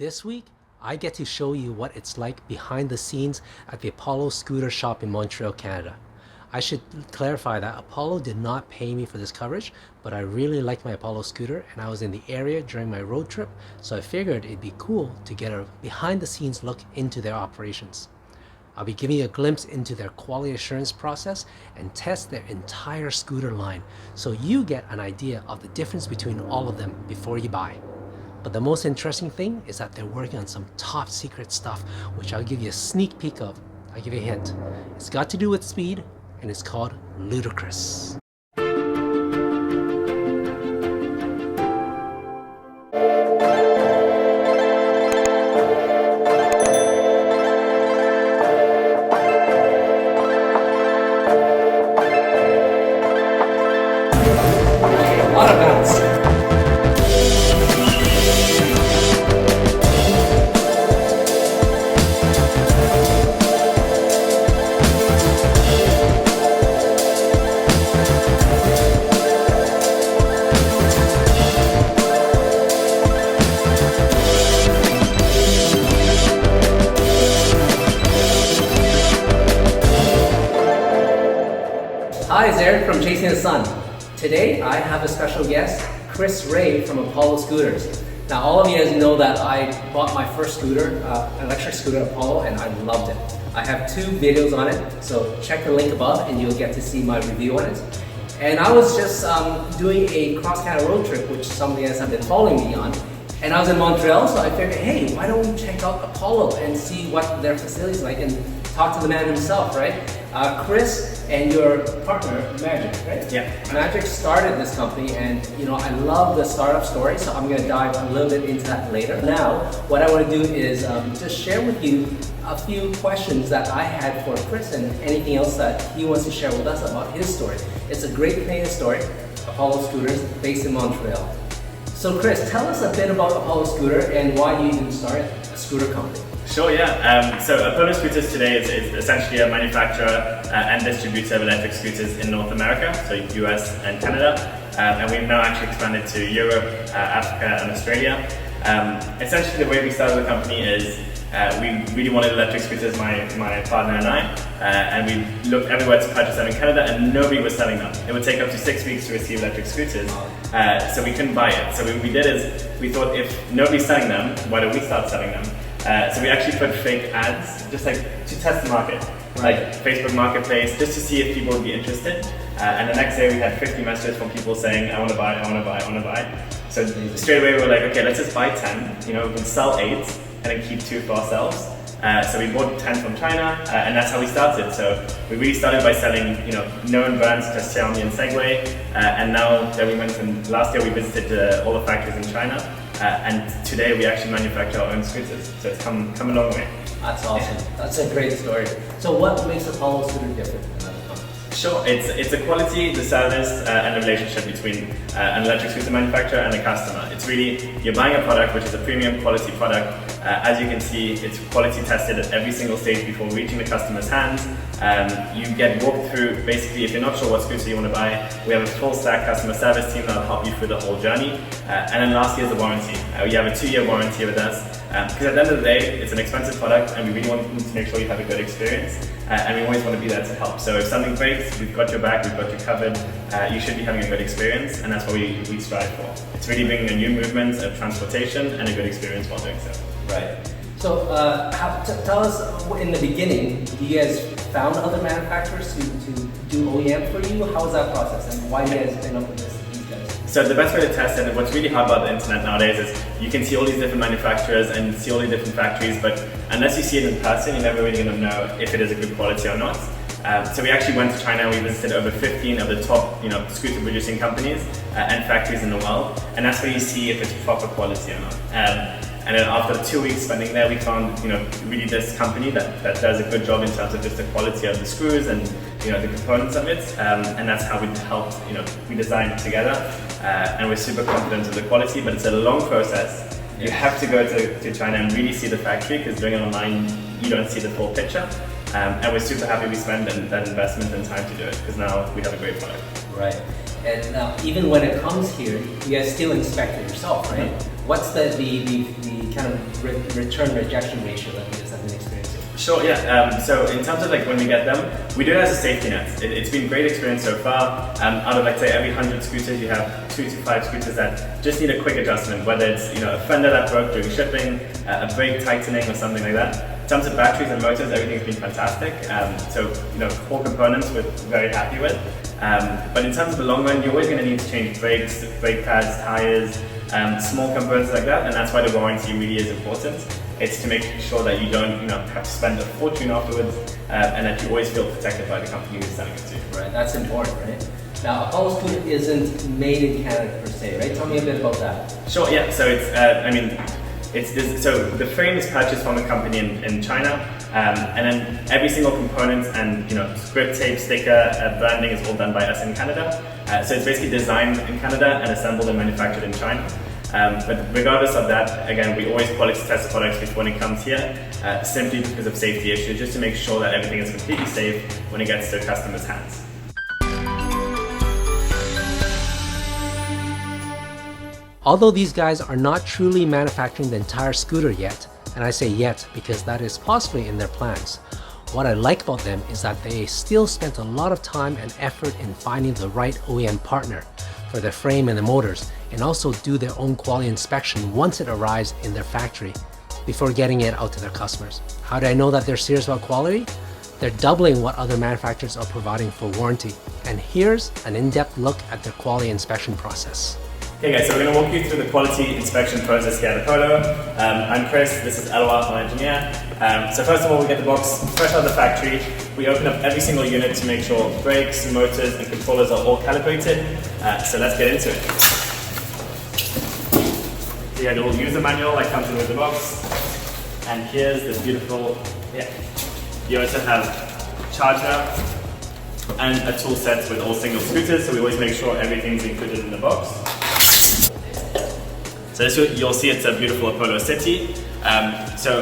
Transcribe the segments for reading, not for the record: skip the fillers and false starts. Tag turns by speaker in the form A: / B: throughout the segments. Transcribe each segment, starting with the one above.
A: This week, I get to show you what it's like behind the scenes at the Apollo scooter shop in Montreal, Canada. I should clarify that Apollo did not pay me for this coverage, but I really like my Apollo scooter and I was in the area during my road trip, so I figured it'd be cool to get a behind the scenes look into their operations. I'll be giving you a glimpse into their quality assurance process and test their entire scooter line so you get an idea of the difference between all of them before you buy. But the most interesting thing is that they're working on some top secret stuff, which I'll give you a sneak peek of. I'll give you a hint. It's got to do with speed, and it's called Ludicrous. A lot of bounce. Hi, it's Eric from Chasing the Sun. Today I have a special guest, Chris Ray from Apollo Scooters. Now all of you guys know that I bought my first scooter, electric scooter Apollo, and I loved it. I have 2 videos on it, so check the link above and you'll get to see my review on it. And I was just doing a cross-Canada road trip, which some of you guys have been following me on. And I was in Montreal, so I figured, hey, why don't we check out Apollo and see what their facility's like and talk to the man himself, right? Chris and your partner, Magic, right?
B: Yeah.
A: Magic started this company, and I love the startup story, so I'm going to dive a little bit into that later. Now, what I want to do is just share with you a few questions that I had for Chris and anything else that he wants to share with us about his story. It's a great Canadian story, Apollo Scooters, based in Montreal. So Chris, tell us a bit about Apollo Scooter and why you even started a scooter company.
B: Sure, yeah. So Apollo Scooters today is essentially a manufacturer and distributor of electric scooters in North America, so US and Canada. And we've now actually expanded to Europe, Africa and Australia. Essentially the way we started the company is we really wanted electric scooters, my partner and I, and we looked everywhere to purchase them in Canada and nobody was selling them. It would take up to 6 weeks to receive electric scooters, so we couldn't buy it. So what we did is, we thought if nobody's selling them, why don't we start selling them? So we actually put fake ads, just like to test the market, like Facebook Marketplace, just to see if people would be interested. And the next day we had 50 messages from people saying, I want to buy, I want to buy, I want to buy. So straight away we were like, okay, let's just buy 10, we can sell 8 and then keep 2 for ourselves. So we bought 10 from China, and that's how we started. So we really started by selling, known brands such as Xiaomi and Segway, and now that we went and last year we visited all the factories in China, and today we actually manufacture our own scooters. So it's come a long way.
A: That's awesome. That's a great story. So what makes Apollo Scooter different than other companies?
B: Sure, it's the quality, the service, and the relationship between an electric scooter manufacturer and a customer. It's really, you're buying a product which is a premium quality product. As you can see, it's quality tested at every single stage before reaching the customer's hands. You get walked through, basically, if you're not sure what scooter you want to buy, we have a full stack customer service team that will help you through the whole journey. And then last year is the warranty. We have a 2-year warranty with us. Because at the end of the day, it's an expensive product and we really want to make sure you have a good experience. And we always want to be there to help. So if something breaks, we've got your back, we've got you covered. You should be having a good experience, and that's what we strive for. It's really bringing a new movement of transportation and a good experience while doing so.
A: Right. So tell us, in the beginning, you guys found other manufacturers to do OEM for you? How was that process, and why did you guys end up with these guys?
B: So the best way to test it, and what's really hard about the internet nowadays is you can see all these different manufacturers and see all these different factories, but unless you see it in person, you're never really going to know if it is a good quality or not. So we actually went to China, we visited over 15 of the top scooter producing companies and factories in the world, and that's where you see if it's proper quality or not. And then after 2 weeks spending there, we found really this company that does a good job in terms of just the quality of the screws and the components of it, and that's how we helped we designed it together, and we're super confident of the quality, but it's a long process. You have to go to China and really see the factory, because doing it online you don't see the full picture. And we're super happy we spent that investment and time to do it, because now we have a great product.
A: Right. And even when it comes here, you guys still inspect it yourself, right? What's the kind of return rejection ratio that you guys have been experiencing?
B: Sure, yeah. So in terms of like when we get them, we do it as a safety net. It's been a great experience so far. Out of like say every 100 scooters, you have 2 to 5 scooters that just need a quick adjustment, whether it's a fender that broke during shipping, a brake tightening or something like that. In terms of batteries and motors, everything's been fantastic. So core components we're very happy with. But in terms of the long run, you're always going to need to change brakes, brake pads, tires, small components like that, and that's why the warranty really is important. It's to make sure that you don't have to spend a fortune afterwards, and that you always feel protected by the company you're selling it to.
A: Right, that's important, right? Now, Apollo Scooter isn't made in Canada per se, right? Tell me a bit about that.
B: Sure, yeah. So so the frame is purchased from a company in China, and then every single component and grip tape, sticker, branding is all done by us in Canada. So it's basically designed in Canada and assembled and manufactured in China. But regardless of that, again, we always quality test the products before it comes here, simply because of safety issues, just to make sure that everything is completely safe when it gets to the customer's hands.
A: Although these guys are not truly manufacturing the entire scooter yet, and I say yet because that is possibly in their plans, what I like about them is that they still spent a lot of time and effort in finding the right OEM partner for their frame and the motors, and also do their own quality inspection once it arrives in their factory before getting it out to their customers. How do I know that they're serious about quality? They're doubling what other manufacturers are providing for warranty. And here's an in-depth look at their quality inspection process.
B: Okay guys, so we're going to walk you through the quality inspection process here at Apollo. I'm Chris, this is Elwar, my engineer. So first of all, we get the box fresh out of the factory. We open up every single unit to make sure brakes, motors and controllers are all calibrated. So let's get into it. So yeah, we'll use the manual that comes in with the box. And here's this beautiful, you also have charger and a tool set with all single scooters, so we always make sure everything's included in the box. So this, you'll see it's a beautiful Apollo City. So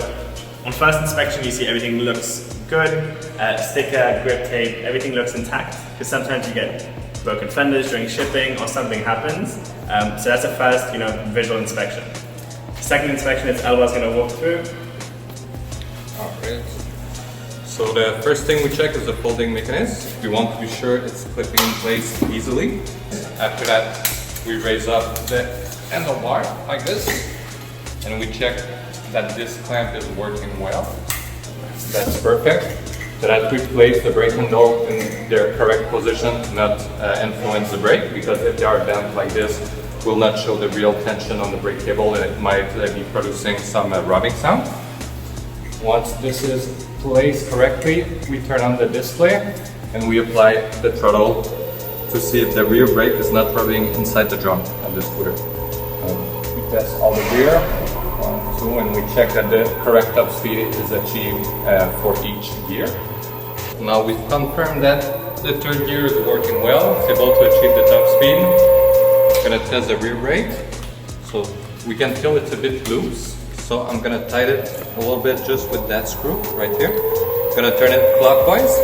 B: on first inspection, you see everything looks good. Sticker, grip tape, everything looks intact. Because sometimes you get broken fenders during shipping or something happens. So that's the first, visual inspection. Second inspection is Elwar's going to walk through.
C: Alright. So the first thing we check is the folding mechanism. We want to be sure it's clipping in place easily. After that, we raise up the handlebar like this, and we check that this clamp is working well. That's perfect. So that we place the brake handle in their correct position, not influence the brake, because if they are bent like this, will not show the real tension on the brake cable, and it might be producing some rubbing sound. Once this is placed correctly, we turn on the display and we apply the throttle to see if the rear brake is not rubbing inside the drum of the scooter. We test all the rear, 1, 2, and we check that the correct top speed is achieved for each gear. Now we confirm that the third gear is working well, it's able to achieve the top speed. We're going to test the rear brake. So we can feel it's a bit loose, so I'm going to tighten it a little bit just with that screw right here. I'm going to turn it clockwise.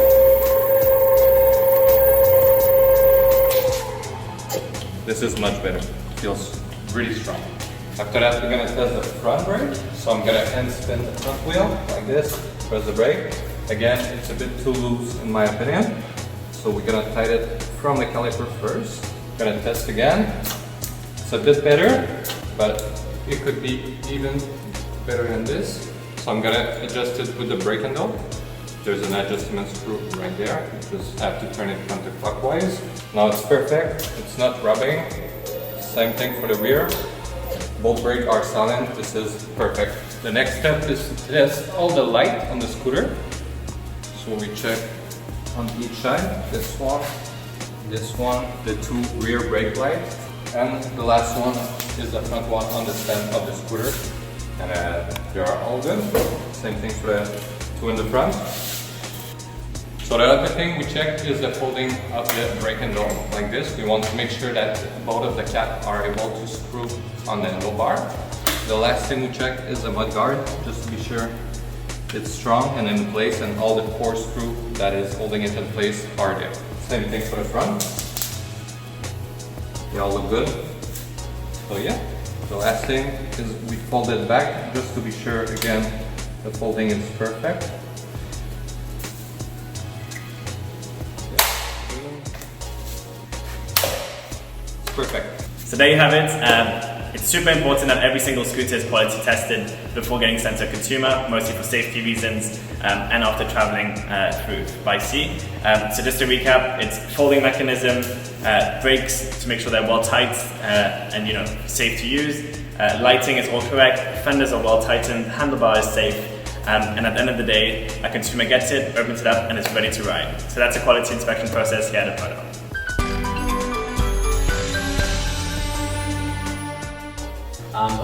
C: This is much better, feels really strong. After that, we're going to test the front brake. So I'm going to hand spin the front wheel like this, press the brake. Again, it's a bit too loose in my opinion. So we're going to tighten it from the caliper first. Going to test again. It's a bit better, but it could be even better than this. So I'm going to adjust it with the brake handle. There's an adjustment screw right there. You just have to turn it counterclockwise. Now it's perfect. It's not rubbing. Same thing for the rear. Both brakes are silent. This is perfect. The next step is to test all the light on the scooter. So we check on each side. This one, the 2 rear brake lights, and the last one is the front one on the stand of the scooter. And they are all good. Same thing for the 2 in the front. So the other thing we check is the folding of the brake handle like this. We want to make sure that both of the caps are able to screw on the handlebar. The last thing we check is the mud guard, just to be sure it's strong and in place, and all the 4 screws that is holding it in place are there. Same thing for the front. They all look good. So yeah, The last thing is we fold it back just to be sure again the folding is perfect. It's perfect.
B: So there you have it. It's super important that every single scooter is quality tested before getting sent to a consumer, mostly for safety reasons and after traveling through by sea. So just to recap, it's folding mechanism, brakes to make sure they're well tight and safe to use. Lighting is all correct, fenders are well tightened, handlebar is safe, and at the end of the day, a consumer gets it, opens it up, and it's ready to ride. So that's a quality inspection process here at Apollo.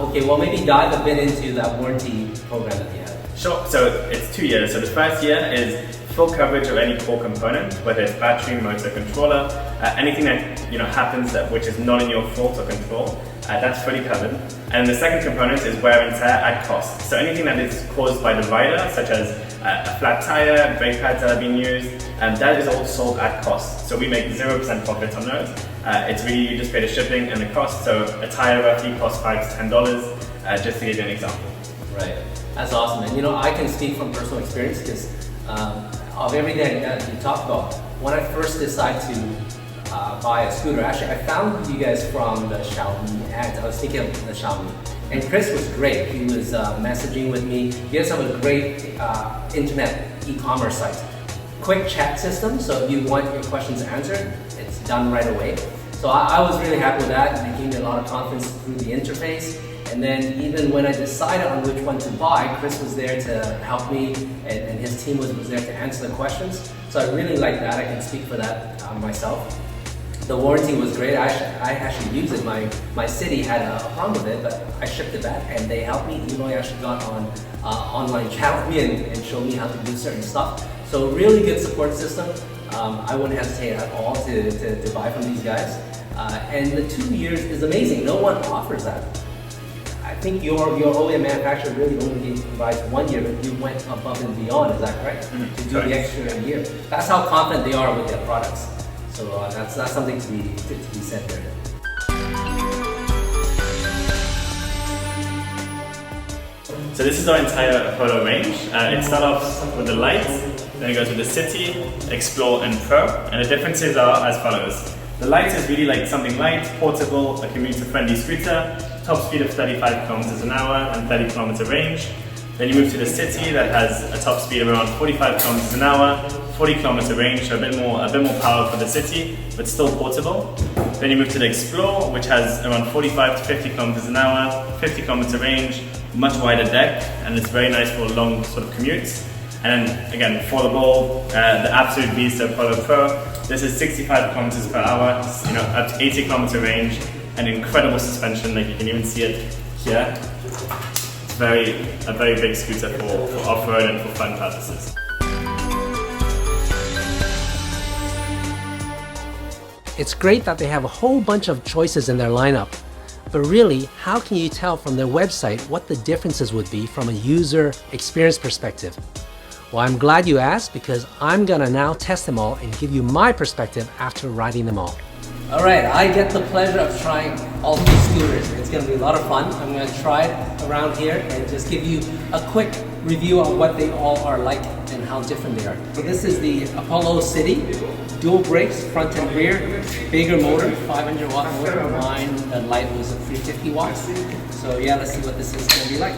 A: Okay, well maybe dive a bit into that warranty program that you have.
B: Sure, so it's 2 years. So the first year is full coverage of any core component, whether it's battery, motor, controller, anything that happens which is not in your fault or control, that's fully covered. And the second component is wear and tear at cost. So anything that is caused by the rider, such as a flat tire, brake pads that have been used, that is all sold at cost. So we make 0% profit on those. It's really, you just pay the shipping and the cost. So a tire roughly costs $5 to $10, just to give you an example.
A: Right, that's awesome. And I can speak from personal experience because of everything that you talked about. When I first decided to buy a scooter, actually I found you guys from the Xiaomi ads. I was thinking of the Xiaomi. And Chris was great. He was messaging with me. You guys have a great internet e-commerce site. Quick chat system, so if you want your questions answered, it's done right away. So I was really happy with that, and it gave me a lot of confidence through the interface. And then even when I decided on which one to buy, Chris was there to help me, and his team was there to answer the questions. So I really like that. I can speak for that myself. The warranty was great. I actually used it. My city had a problem with it, but I shipped it back, and they helped me. Eloy actually got on online chat with me and showed me how to do certain stuff. So really good support system. I wouldn't hesitate at all to buy from these guys. And the 2 years is amazing. No one offers that. I think your OEM manufacturer really only provides 1 year, but you went above and beyond. Is that correct?
B: Mm-hmm.
A: To do the extra year. That's how confident they are with their products. So that's something to be said there.
B: So this is our entire Apollo range. It starts off with the light, then it goes with the City, Explore, and Pro. And the differences are as follows. The light is really like something light, portable, a commuter-friendly scooter, top speed of 35 kilometers an hour and 30 kilometer range. Then you move to the City that has a top speed of around 45 kilometers an hour, 40 kilometer range, so a bit more power for the city, but still portable. Then you move to the Explore, which has around 45 to 50 kilometers an hour, 50 kilometer range, much wider deck, and it's very nice for long sort of commutes. And then again, affordable, the absolute beast of Apollo Pro. This is 65 kilometers per hour, up to 80 kilometer range, and incredible suspension, like you can even see it here. It's a very big scooter for off-road and for fun purposes.
A: It's great that they have a whole bunch of choices in their lineup, but really, how can you tell from their website what the differences would be from a user experience perspective? Well, I'm glad you asked because I'm gonna now test them all and give you my perspective after riding them all. All right, I get the pleasure of trying all these scooters. It's gonna be a lot of fun. I'm gonna try it around here and just give you a quick review on what they all are like and how different they are. So this is the Apollo City. Dual brakes, front and rear, bigger motor, 500 watt motor. Mine, the light was a 350 watts. So yeah, let's see what this is gonna be like.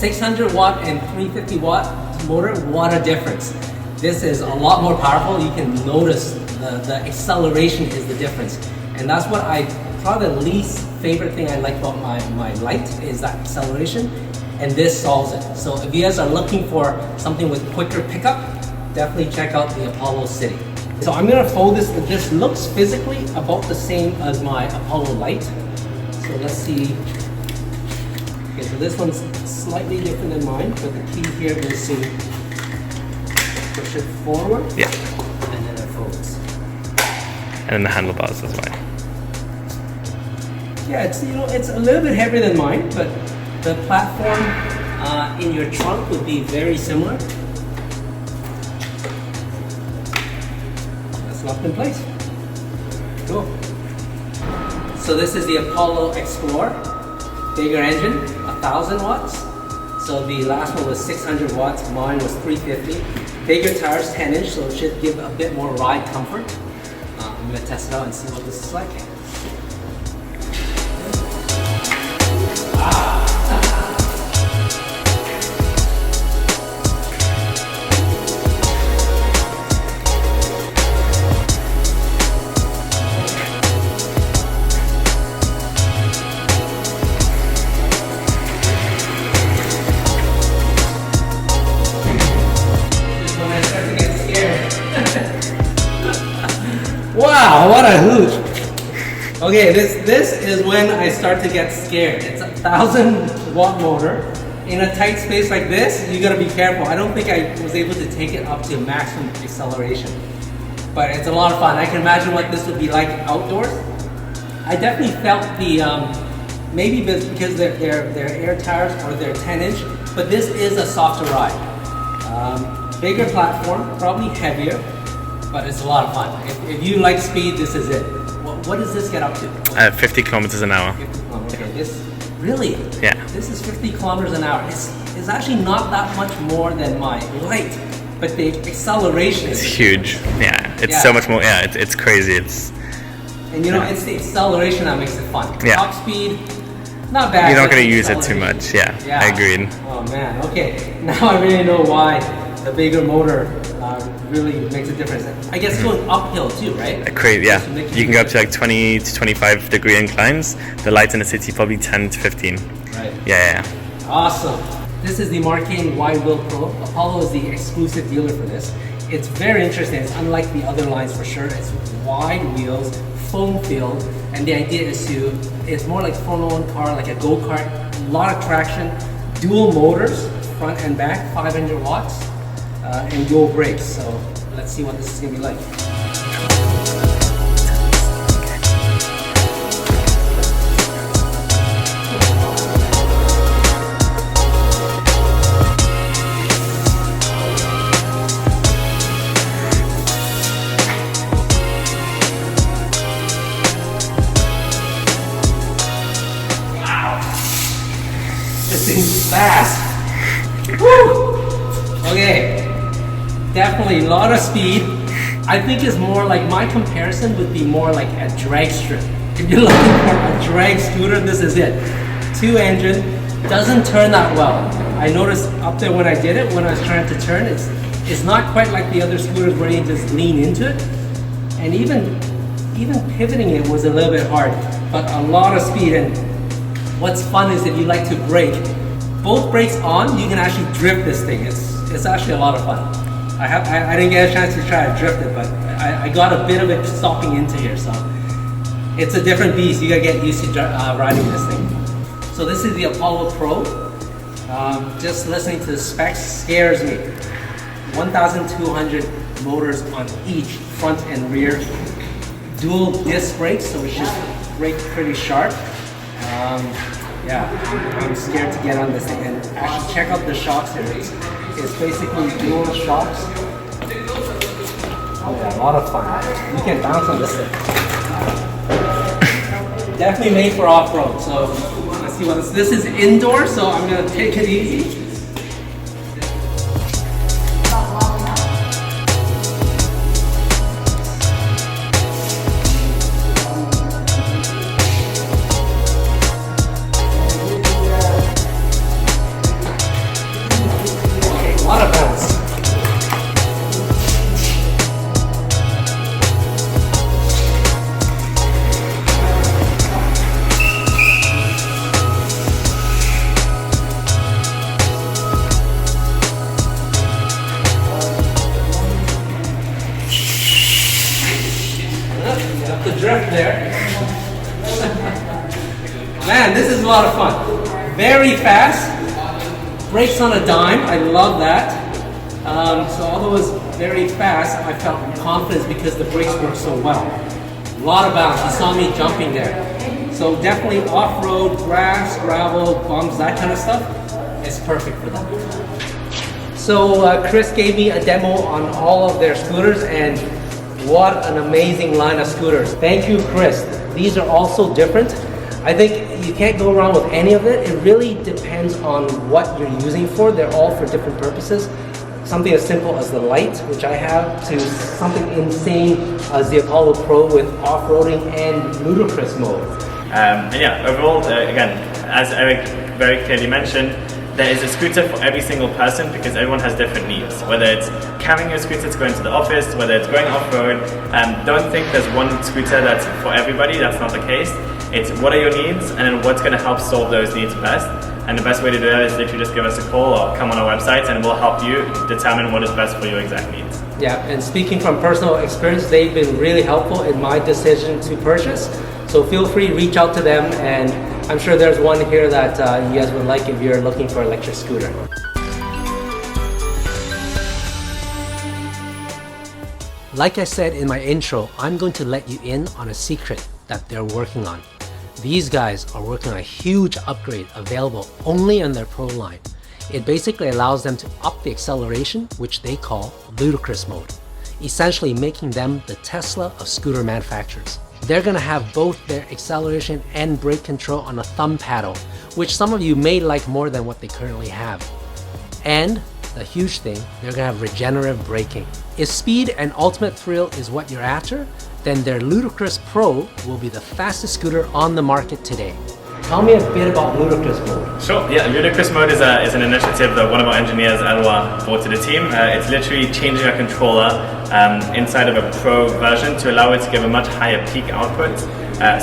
A: .600 watt and 350 watt motor, what a difference. This is a lot more powerful. You can notice the acceleration is the difference. And that's what probably the least favorite thing I like about my light is that acceleration, and this solves it. So if you guys are looking for something with quicker pickup, definitely check out the Apollo City. So I'm gonna fold this. This looks physically about the same as my Apollo Light. So let's see. Okay, so this one's slightly different than mine, but the key here is to push it forward.
B: Yeah.
A: And then it folds.
B: And then the handlebars as well.
A: Yeah, it's it's a little bit heavier than mine, but the platform in your trunk would be very similar. That's locked in place. Cool. So this is the Apollo Explorer, bigger engine, 1,000 watts. So the last one was 600 watts, mine was 350. Bigger tires, 10-inch, so it should give a bit more ride comfort. I'm gonna test it out and see what this is like. Wow, what a hoot! Okay, this is when I start to get scared. It's a 1,000-watt motor. In a tight space like this, you gotta be careful. I don't think I was able to take it up to maximum acceleration. But it's a lot of fun. I can imagine what this would be like outdoors. I definitely felt the, maybe because they're air tires or they're 10-inch, but this is a softer ride. Bigger platform, probably heavier, but it's a lot of fun. If you like speed, this is it. What does this get up to?
B: 50 kilometers an hour.
A: 50 kilometers. Okay, this really?
B: Yeah.
A: This is 50 kilometers an hour. It's actually not that much more than my light, but the acceleration
B: It's
A: is
B: huge. Yeah, it's so much more. Yeah, it's crazy. It's
A: and it's the acceleration that makes it fun.
B: Yeah.
A: Top speed, not bad.
B: you're not
A: but
B: going to use it too
A: acceleration.
B: much. Yeah, I agreed.
A: Oh man. Okay. Now I really know why the bigger motor really makes a difference. I guess going uphill too, right?
B: Crazy, yeah.
A: So make it
B: You can go up to like 20 to 25 degree inclines. The lights in the city probably 10 to 15.
A: Right.
B: Yeah.
A: Awesome. This is the Marcane Wide Wheel Pro. Apollo is the exclusive dealer for this. It's very interesting. It's unlike the other lines for sure. It's wide wheels, foam filled, and the idea is it's more like Formula 1 car, like a go-kart, a lot of traction, dual motors, front and back, 500 watts, and dual brakes. So let's see what this is gonna be like. This thing's fast. Woo! Okay, definitely a lot of speed. I think it's more like, my comparison would be more like a drag strip. If you're looking for a drag scooter, this is it. 2-engine, doesn't turn that well. I noticed up there when I did it, when I was trying to turn, it's not quite like the other scooters where you just lean into it. And even pivoting it was a little bit hard, but a lot of speed. And what's fun is if you like to brake, both brakes on, you can actually drift this thing. It's actually a lot of fun. I didn't get a chance to try to drift it, but I got a bit of it stopping into here, so it's a different beast. You gotta get used to riding this thing. So this is the Apollo Pro. Just listening to the specs scares me. 1,200 motors on each front and rear. Dual disc brakes, so it should brake pretty sharp. Yeah, I'm scared to get on this thing. And actually check out the shocks here. It's basically dual shocks. Oh yeah, a lot of fun. You can bounce on this thing. Definitely made for off-road. So let's see what this is indoor, so I'm gonna take it easy. A lot of bounce. a lot of fun. Very fast, brakes on a dime, I love that. So although it was very fast, I felt confidence because the brakes work so well. A lot of bounce, you saw me jumping there. So definitely off-road, grass, gravel, bumps, that kind of stuff, it's perfect for that. So Chris gave me a demo on all of their scooters, and what an amazing line of scooters. Thank you, Chris. These are all so different. I think you can't go wrong with any of it. It really depends on what you're using for. They're all for different purposes. Something as simple as the light, which I have, to something insane as the Apollo Pro with off-roading and ludicrous mode.
B: And yeah, overall, again, as Eric very clearly mentioned, there is a scooter for every single person because everyone has different needs. Whether it's carrying your scooter to go into the office, whether it's going off-road, don't think there's one scooter that's for everybody. That's not the case. It's what are your needs and then what's going to help solve those needs best. And the best way to do that is literally just give us a call or come on our website and we'll help you determine what is best for your exact needs.
A: Yeah, and speaking from personal experience, they've been really helpful in my decision to purchase. So feel free to reach out to them, and I'm sure there's one here that you guys would like if you're looking for an electric scooter. Like I said in my intro, I'm going to let you in on a secret that they're working on. These guys are working on a huge upgrade available only on their Pro line. It basically allows them to up the acceleration, which they call Ludicrous mode, essentially making them the Tesla of scooter manufacturers. They're going to have both their acceleration and brake control on a thumb paddle, which some of you may like more than what they currently have. And the huge thing, they're going to have regenerative braking. If speed and ultimate thrill is what you're after, then their Ludicrous Pro will be the fastest scooter on the market today. Tell me a bit about Ludicrous Mode.
B: Sure, yeah, Ludicrous Mode is an initiative that one of our engineers, Elwa, brought to the team. It's literally changing a controller inside of a Pro version to allow it to give a much higher peak output.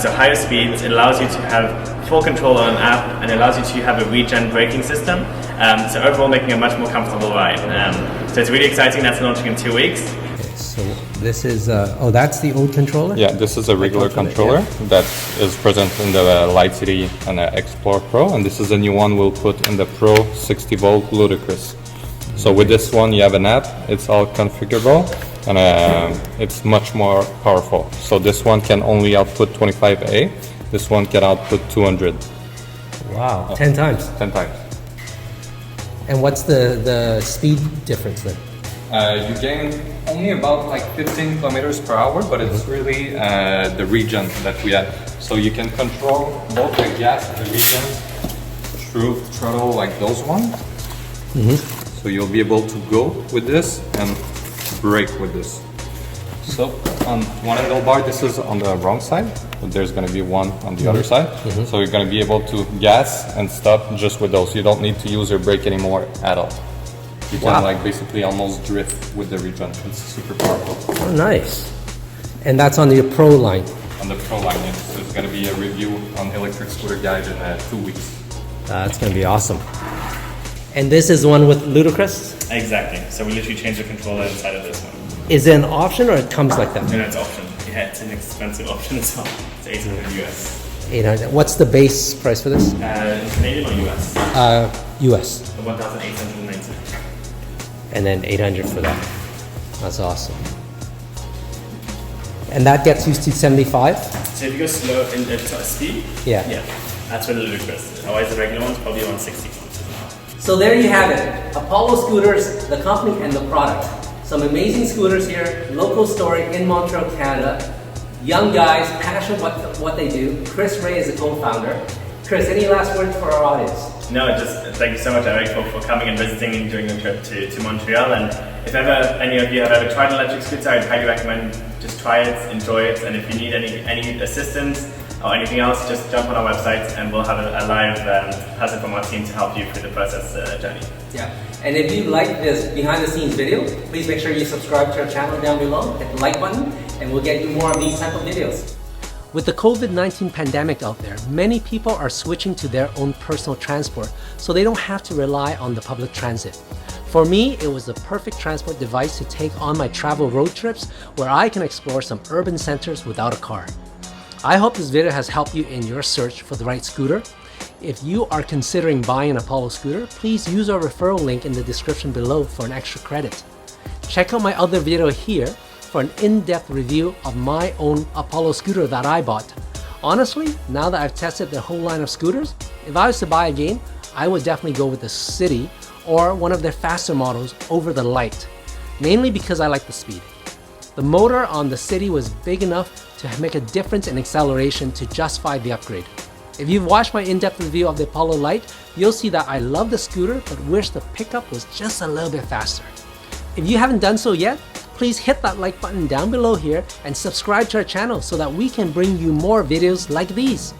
B: So higher speeds, it allows you to have full control on an app and it allows you to have a regen braking system. So overall making a much more comfortable ride. So it's really exciting, that's launching in 2 weeks.
A: So this is, oh, that's the old controller?
C: Yeah, this is a regular controller that is present in the Light City and Explore Pro, and this is a new one we'll put in the Pro 60 volt Ludicrous. So with this one you have an app, it's all configurable, and it's much more powerful. So this one can only output 25A, this one can output 200.
A: Wow, 10 times.
C: 10 times.
A: And what's the speed difference then?
C: You gain only about like 15 kilometers per hour, but it's really the regen that we have. So you can control both the gas and the regen through throttle like those ones. So you'll be able to go with this and brake with this. So on one handlebar, this is on the wrong side, but there's going to be one on the other side. So you're going to be able to gas and stop just with those. You don't need to use your brake anymore at all. You can like basically almost drift with the regen. It's super powerful.
A: Oh, nice. And that's on the Pro line?
C: On the Pro line, yes. So there's going to be a review on Electric Scooter Guide in 2 weeks.
A: That's going to be awesome. And this is the one with Ludicrous?
B: Exactly. So we literally changed the controller inside of this one.
A: Is it an option or it comes like that?
B: No, it's option. Yeah, it's an expensive option as well. It's 800 US.
A: 800. What's the base price for this?
B: Canadian or US?
A: US.
B: 1,890.
A: And then 800 for that. That's awesome. And that gets you to 75?
B: So if you go slow in speed,
A: yeah,
B: that's what the Ludicrous. Otherwise the regular one's probably around 60 kilometers an hour.
A: So there you have it. Apollo Scooters, the company and the product. Some amazing scooters here, local story in Montreal, Canada. Young guys, passionate about what they do. Chris Ray is the co-founder. Chris, any last words for our audience?
B: No, just thank you so much, Eric, for coming and visiting and doing the trip to Montreal. And if ever any of you have ever tried an electric scooter, I'd highly recommend just try it, enjoy it, and if you need any assistance or anything else, just jump on our website and we'll have a live person from our team to help you through the process journey. Yeah.
A: And if you like this behind the scenes video, please make sure you subscribe to our channel down below, hit the like button, and we'll get you more of these type of videos. With the COVID-19 pandemic out there, many people are switching to their own personal transport so they don't have to rely on the public transit. For me, it was the perfect transport device to take on my travel road trips where I can explore some urban centers without a car. I hope this video has helped you in your search for the right scooter. If you are considering buying an Apollo scooter, please use our referral link in the description below for an extra credit. Check out my other video here for an in-depth review of my own Apollo scooter that I bought. Honestly, now that I've tested the whole line of scooters, if I was to buy again, I would definitely go with the City or one of their faster models over the Light, mainly because I like the speed. The motor on the City was big enough to make a difference in acceleration to justify the upgrade. If you've watched my in-depth review of the Apollo Light, you'll see that I love the scooter but wish the pickup was just a little bit faster. If you haven't done so yet, please hit that like button down below here and subscribe to our channel so that we can bring you more videos like these.